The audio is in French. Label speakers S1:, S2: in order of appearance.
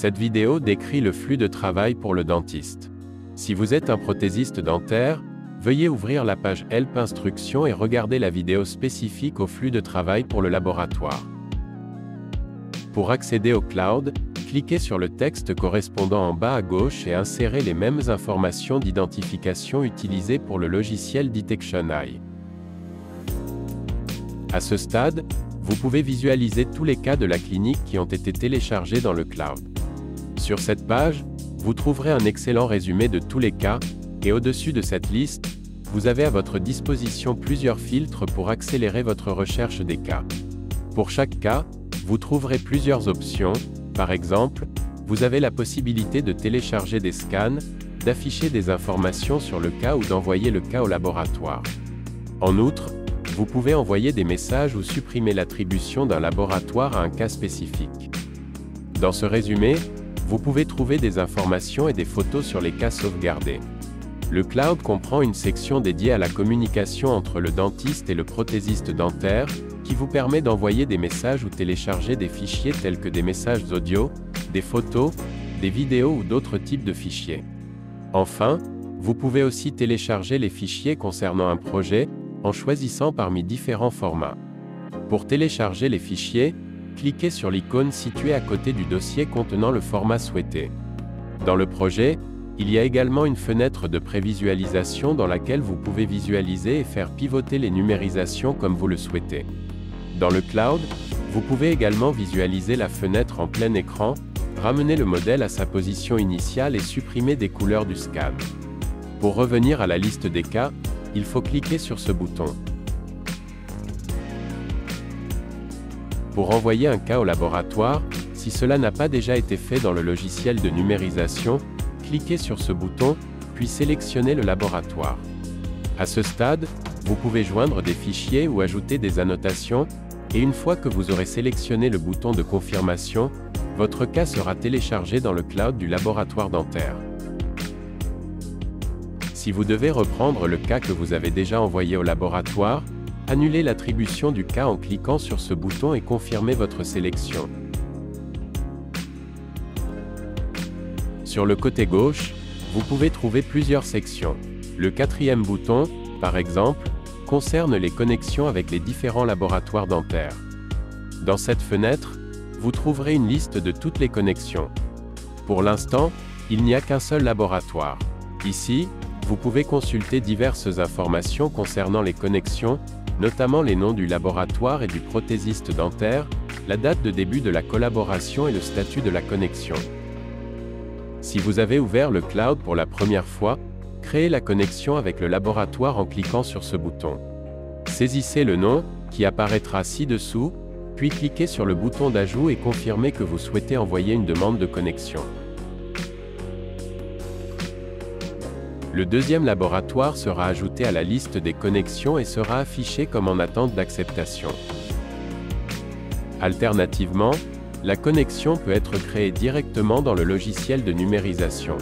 S1: Cette vidéo décrit le flux de travail pour le dentiste. Si vous êtes un prothésiste dentaire, veuillez ouvrir la page Help Instructions et regarder la vidéo spécifique au flux de travail pour le laboratoire. Pour accéder au cloud, cliquez sur le texte correspondant en bas à gauche et insérez les mêmes informations d'identification utilisées pour le logiciel Detection Eye. À ce stade, vous pouvez visualiser tous les cas de la clinique qui ont été téléchargés dans le cloud. Sur cette page, vous trouverez un excellent résumé de tous les cas, et au-dessus de cette liste, vous avez à votre disposition plusieurs filtres pour accélérer votre recherche des cas. Pour chaque cas, vous trouverez plusieurs options. Par exemple, vous avez la possibilité de télécharger des scans, d'afficher des informations sur le cas ou d'envoyer le cas au laboratoire. En outre, vous pouvez envoyer des messages ou supprimer l'attribution d'un laboratoire à un cas spécifique. Dans ce résumé, vous pouvez trouver des informations et des photos sur les cas sauvegardés. Le cloud comprend une section dédiée à la communication entre le dentiste et le prothésiste dentaire, qui vous permet d'envoyer des messages ou télécharger des fichiers tels que des messages audio, des photos, des vidéos ou d'autres types de fichiers. Enfin, vous pouvez aussi télécharger les fichiers concernant un projet, en choisissant parmi différents formats. Pour télécharger les fichiers, cliquez sur l'icône située à côté du dossier contenant le format souhaité. Dans le projet, il y a également une fenêtre de prévisualisation dans laquelle vous pouvez visualiser et faire pivoter les numérisations comme vous le souhaitez. Dans le cloud, vous pouvez également visualiser la fenêtre en plein écran, ramener le modèle à sa position initiale et supprimer des couleurs du scan. Pour revenir à la liste des cas, il faut cliquer sur ce bouton. Pour envoyer un cas au laboratoire, si cela n'a pas déjà été fait dans le logiciel de numérisation, cliquez sur ce bouton, puis sélectionnez le laboratoire. À ce stade, vous pouvez joindre des fichiers ou ajouter des annotations, et une fois que vous aurez sélectionné le bouton de confirmation, votre cas sera téléchargé dans le cloud du laboratoire dentaire. Si vous devez reprendre le cas que vous avez déjà envoyé au laboratoire, annulez l'attribution du cas en cliquant sur ce bouton et confirmez votre sélection. Sur le côté gauche, vous pouvez trouver plusieurs sections. Le quatrième bouton, par exemple, concerne les connexions avec les différents laboratoires dentaires. Dans cette fenêtre, vous trouverez une liste de toutes les connexions. Pour l'instant, il n'y a qu'un seul laboratoire. Ici, vous pouvez consulter diverses informations concernant les connexions, notamment les noms du laboratoire et du prothésiste dentaire, la date de début de la collaboration et le statut de la connexion. Si vous avez ouvert le cloud pour la première fois, créez la connexion avec le laboratoire en cliquant sur ce bouton. Saisissez le nom, qui apparaîtra ci-dessous, puis cliquez sur le bouton d'ajout et confirmez que vous souhaitez envoyer une demande de connexion. Le deuxième laboratoire sera ajouté à la liste des connexions et sera affiché comme en attente d'acceptation. Alternativement, la connexion peut être créée directement dans le logiciel de numérisation.